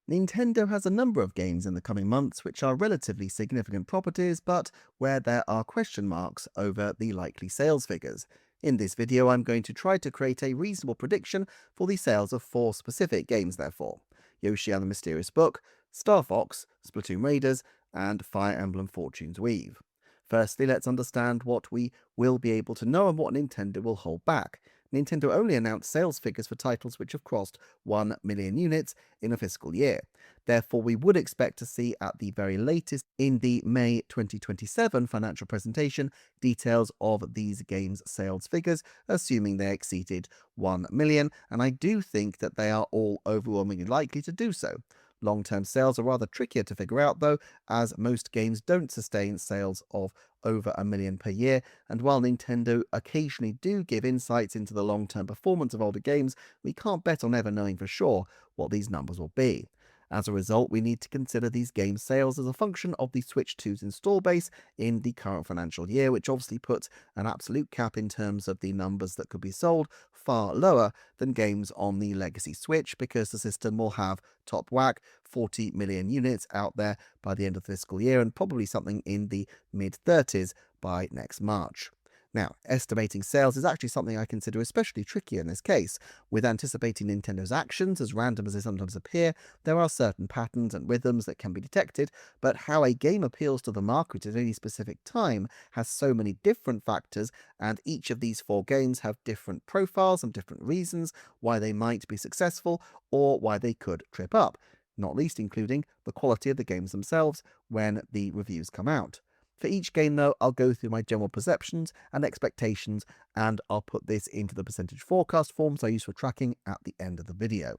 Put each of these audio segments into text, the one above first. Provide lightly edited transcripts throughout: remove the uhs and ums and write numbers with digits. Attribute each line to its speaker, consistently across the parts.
Speaker 1: Nintendo has a number of games in the coming months which are relatively significant properties, but where there are question marks over the likely sales figures. In this video, I'm going to try to create a reasonable prediction for the sales of 4 specific games, therefore: Yoshi and the Mysterious Book, Star Fox, Splatoon Raiders, and Fire Emblem Fortune's Weave. Firstly, let's understand what we will be able to know and what Nintendo will hold back. Nintendo only announced sales figures for titles which have crossed 1 million units in a fiscal year. Therefore, we would expect to see at the very latest in the May 2027 financial presentation details of these games' sales figures, assuming they exceeded 1 million, and I do think that they are all overwhelmingly likely to do so. Long-term sales are rather trickier to figure out though, as most games don't sustain sales of over 1 million per year, and while Nintendo occasionally do give insights into the long-term performance of older games, we can't bet on ever knowing for sure what these numbers will be. As a result, we need to consider these game sales as a function of the Switch 2's install base in the current financial year, which obviously puts an absolute cap in terms of the numbers that could be sold far lower than games on the legacy Switch, because the system will have top whack 40 million units out there by the end of the fiscal year, and probably something in the mid-30s by next March. Now, estimating sales is actually something I consider especially tricky in this case. With anticipating Nintendo's actions, as random as they sometimes appear, there are certain patterns and rhythms that can be detected, but how a game appeals to the market at any specific time has so many different factors, and each of these 4 games have different profiles and different reasons why they might be successful or why they could trip up, not least including the quality of the games themselves when the reviews come out. For each game though, I'll go through my general perceptions and expectations, and I'll put this into the percentage forecast forms I use for tracking at the end of the video.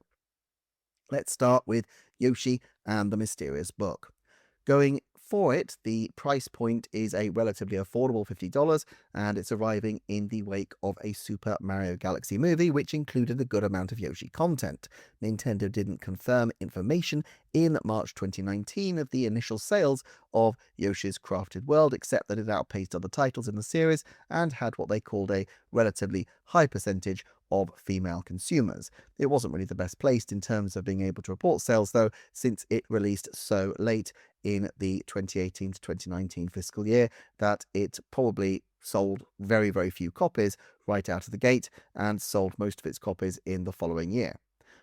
Speaker 1: Let's start with Yoshi and the Mysterious Book. Going for it, the price point is a relatively affordable $50, and it's arriving in the wake of a Super Mario Galaxy movie, which included a good amount of Yoshi content. Nintendo didn't confirm information in March 2019 of the initial sales of Yoshi's Crafted World, except that it outpaced other titles in the series and had what they called a relatively high percentage of female consumers. It wasn't really the best placed in terms of being able to report sales though, since it released so late in the 2018 to 2019 fiscal year that it probably sold very, very few copies right out of the gate, and sold most of its copies in the following year.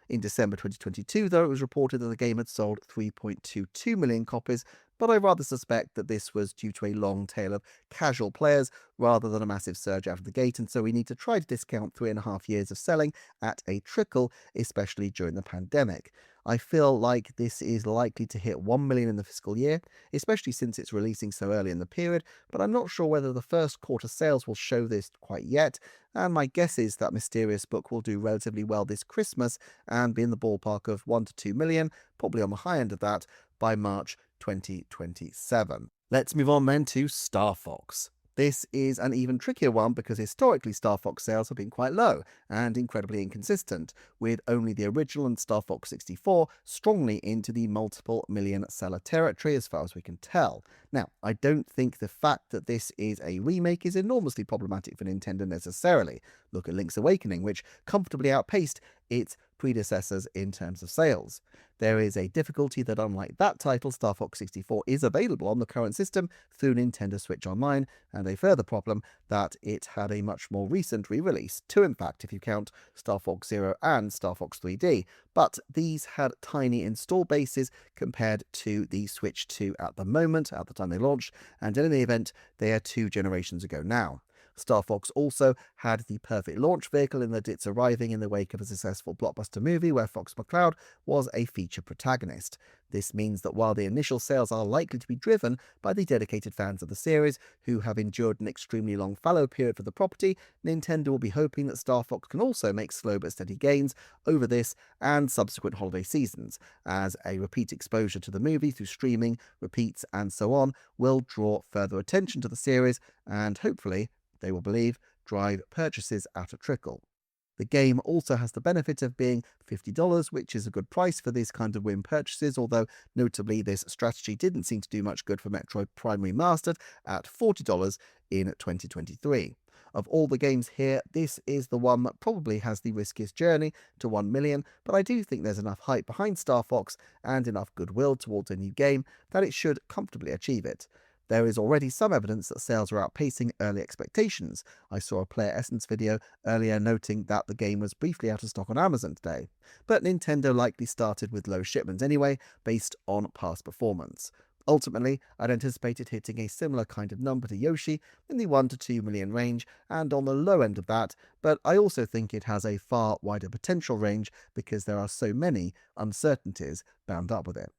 Speaker 1: In December 2022, though, it was reported that the game had sold 3.22 million copies, but I rather suspect that this was due to a long tail of casual players rather than a massive surge out of the gate, and so we need to try to discount 3.5 years of selling at a trickle, especially during the pandemic. I feel like this is likely to hit 1 million in the fiscal year, especially since it's releasing so early in the period, but I'm not sure whether the first quarter sales will show this quite yet, and my guess is that Mysterious Book will do relatively well this Christmas and be in the ballpark of 1 to 2 million, probably on the high end of that, by March 2027. Let's move on then to Star Fox. This is an even trickier one because historically Star Fox sales have been quite low and incredibly inconsistent, with only the original and Star Fox 64 strongly into the multiple million seller territory as far as we can tell. Now, I don't think the fact that this is a remake is enormously problematic for Nintendo necessarily. Look at Link's Awakening, which comfortably outpaced its predecessors in terms of sales. There is a difficulty that unlike that title, Star Fox 64 is available on the current system through Nintendo Switch Online, and a further problem that it had a much more recent re-release, 2 in fact if you count Star Fox Zero and Star Fox 3D, but these had tiny install bases compared to the Switch 2 at the moment, at the time they launched, and in any event, they are 2 generations ago now. Star Fox also had the perfect launch vehicle in that it's arriving in the wake of a successful blockbuster movie where Fox McCloud was a feature protagonist. This means that while the initial sales are likely to be driven by the dedicated fans of the series who have endured an extremely long fallow period for the property, Nintendo will be hoping that Star Fox can also make slow but steady gains over this and subsequent holiday seasons, as a repeat exposure to the movie through streaming, repeats and so on will draw further attention to the series and hopefully, they will believe, drive purchases at a trickle. The game also has the benefit of being $50, which is a good price for these kind of win purchases, although notably this strategy didn't seem to do much good for Metroid Prime Remastered at $40 in 2023. Of all the games here, this is the one that probably has the riskiest journey to 1 million, but I do think there's enough hype behind Star Fox and enough goodwill towards a new game that it should comfortably achieve it. There is already some evidence that sales are outpacing early expectations. I saw a Player Essence video earlier noting that the game was briefly out of stock on Amazon today. But Nintendo likely started with low shipments anyway, based on past performance. Ultimately, I'd anticipated hitting a similar kind of number to Yoshi in the 1 to 2 million range and on the low end of that, but I also think it has a far wider potential range because there are so many uncertainties bound up with it.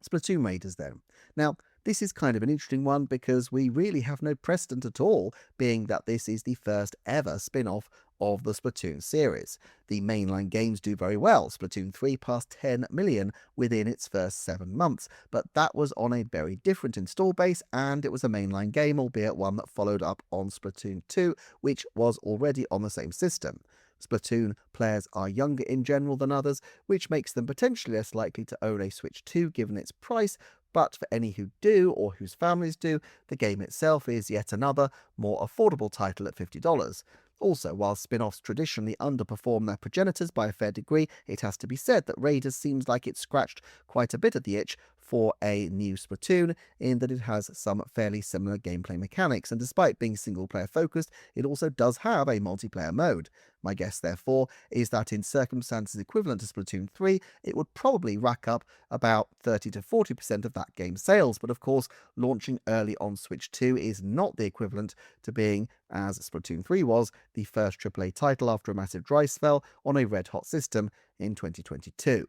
Speaker 1: Splatoon Raiders then. Now, this is kind of an interesting one because we really have no precedent at all, being that this is the first ever spin-off of the Splatoon series. The mainline games do very well. Splatoon 3 passed 10 million within its first 7 months, but that was on a very different install base and it was a mainline game, albeit one that followed up on Splatoon 2, which was already on the same system. Splatoon players are younger in general than others, which makes them potentially less likely to own a Switch 2 given its price, but for any who do, or whose families do, the game itself is yet another, more affordable title at $50. Also, while spin-offs traditionally underperform their progenitors by a fair degree, it has to be said that Raiders seems like it scratched quite a bit of the itch for a new Splatoon, in that it has some fairly similar gameplay mechanics, and despite being single-player focused, it also does have a multiplayer mode. My guess, therefore, is that in circumstances equivalent to Splatoon 3, it would probably rack up about 30 to 40% of that game's sales, but of course, launching early on Switch 2 is not the equivalent to being, as Splatoon 3 was, the first AAA title after a massive dry spell on a red-hot system in 2022.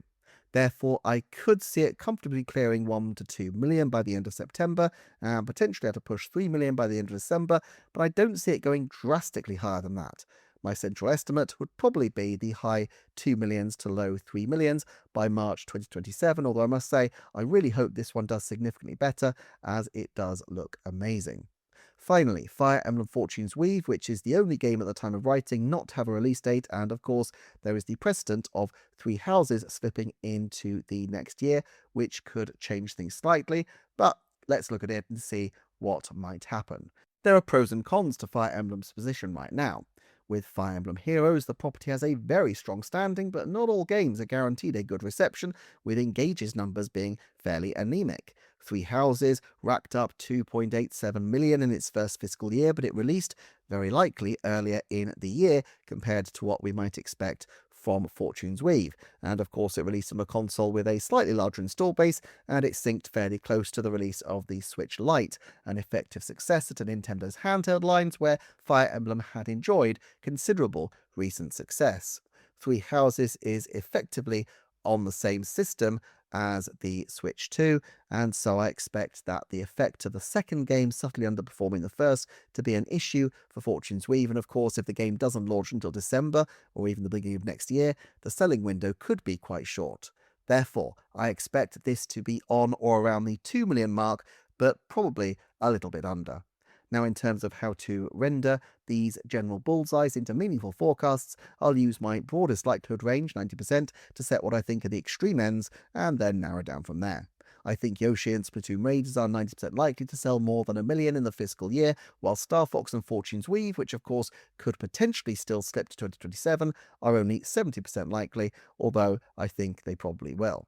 Speaker 1: Therefore, I could see it comfortably clearing 1 to 2 million by the end of September, and potentially at a push 3 million by the end of December, but I don't see it going drastically higher than that. My central estimate would probably be the high 2 millions to low 3 millions by March 2027, although I must say I really hope this one does significantly better, as it does look amazing. Finally, Fire Emblem Fortune's Weave, which is the only game at the time of writing not to have a release date, and of course there is the precedent of Three Houses slipping into the next year, which could change things slightly, but let's look at it and see what might happen. There are pros and cons to Fire Emblem's position right now. With Fire Emblem Heroes, the property has a very strong standing, but not all games are guaranteed a good reception, with engages numbers being fairly anemic. Three Houses racked up 2.87 million in its first fiscal year, but it released very likely earlier in the year compared to what we might expect from Fortune's Weave. And of course, it released on a console with a slightly larger install base, and it synced fairly close to the release of the Switch Lite, an effective successor to Nintendo's handheld lines where Fire Emblem had enjoyed considerable recent success. Three Houses is effectively on the same system as the Switch 2, and so I expect that the effect of the second game subtly underperforming the first to be an issue for Fortune's Weave, and of course if the game doesn't launch until December or even the beginning of next year, the selling window could be quite short. Therefore, I expect this to be on or around the 2 million mark, but probably a little bit under. Now, in terms of how to render these general bullseyes into meaningful forecasts, I'll use my broadest likelihood range, 90%, to set what I think are the extreme ends, and then narrow down from there. I think Yoshi and Splatoon Raiders are 90% likely to sell more than 1 million in the fiscal year, while Star Fox and Fortune's Weave, which of course could potentially still slip to 2027, are only 70% likely, although I think they probably will.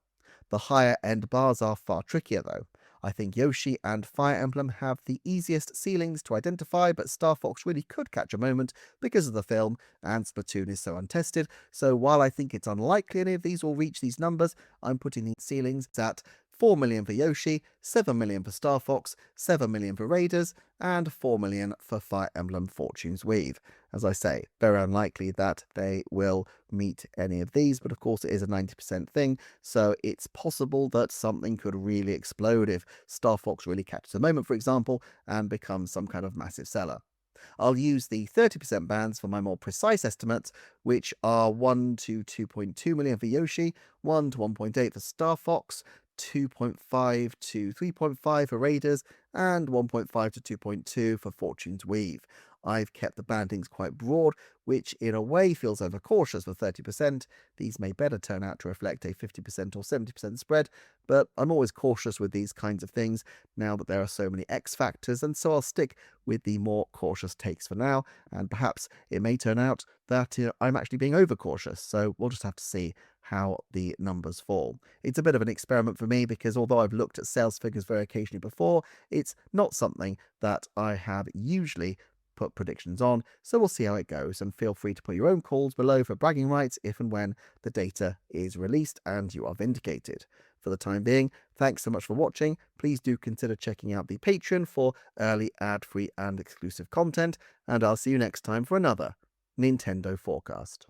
Speaker 1: The higher end bars are far trickier though. I think Yoshi and Fire Emblem have the easiest ceilings to identify, but Star Fox really could catch a moment because of the film, and Splatoon is so untested, so while I think it's unlikely any of these will reach these numbers, I'm putting the ceilings at 4 million for Yoshi, 7 million for Star Fox, 7 million for Raiders, and 4 million for Fire Emblem Fortune's Weave. As I say, very unlikely that they will meet any of these, but of course it is a 90% thing, so it's possible that something could really explode if Star Fox really catches a moment, for example, and becomes some kind of massive seller. I'll use the 30% bands for my more precise estimates, which are 1 to 2.2 million for Yoshi, 1 to 1.8 for Star Fox, 2.5 to 3.5 for Raiders, and 1.5 to 2.2 for Fortune's Weave. I've kept the bandings quite broad, which in a way feels overcautious for 30%. These may better turn out to reflect a 50% or 70% spread, but I'm always cautious with these kinds of things now that there are so many X factors, and so I'll stick with the more cautious takes for now, and perhaps it may turn out that I'm actually being overcautious, so we'll just have to see how the numbers fall. It's a bit of an experiment for me because although I've looked at sales figures very occasionally before, it's not something that I have usually put predictions on, so we'll see how it goes, and feel free to put your own calls below for bragging rights if and when the data is released and you are vindicated. For the time being, thanks so much for watching. Please do consider checking out the Patreon for early, ad-free and exclusive content, and I'll see you next time for another Nintendo Forecast.